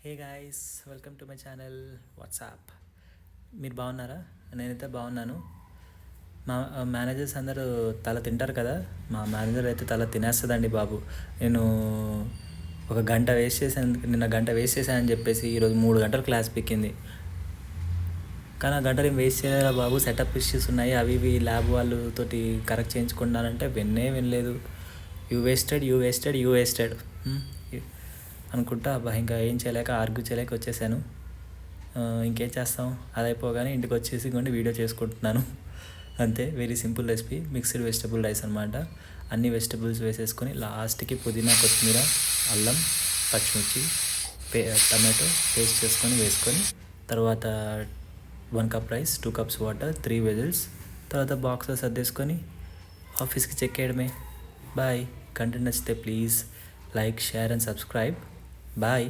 Hey guys, welcome to my channel. WhatsApp, మీరు బాగున్నారా? నేనైతే బాగున్నాను. మా మేనేజర్స్ అందరూ తల తింటారు కదా. మా మేనేజర్ అయితే తల తినేస్తుందండి బాబు. నేను ఒక గంట వేస్ట్ చేశాను, నిన్న గంట వేస్ట్ చేశానని చెప్పేసి ఈరోజు 3 గంటలు క్లాస్ పిక్కింది. కానీ ఆ గంటలు ఏం వేస్ట్ చేయలేరా బాబు. సెటప్ ఇష్యూస్ ఉన్నాయి, అవి ఇవి ల్యాబ్ వాళ్ళతోటి కరెక్ట్ చేయించుకున్నానంటే వినలేదు. You wasted you wasted you wasted అనుకుంటా. అబ్బా, ఇంకా ఏం చేయలేక ఆర్గ్యూ చేయలేక వచ్చేసాను. ఇంకేం చేస్తాం, అది అయిపోగానే ఇంటికి వచ్చేసి కొన్ని వీడియో చేసుకుంటున్నాను. అంతే, very simple recipe. Mixed vegetable rice అనమాట. అన్ని వెజిటబుల్స్ వేసేసుకొని లాస్ట్కి పుదీనా, కొత్తిమీర, అల్లం, పచ్చిమిర్చి, టమాటో పేస్ట్ చేసుకొని వేసుకొని తర్వాత 1 cup rice, 2 cups water, 3 whistles, తర్వాత బాక్స్లో సర్దేసుకొని ఆఫీస్కి చెక్ చేయడమే. బాయ్. కంటెంట్ నచ్చితే please like, share and subscribe. Bye.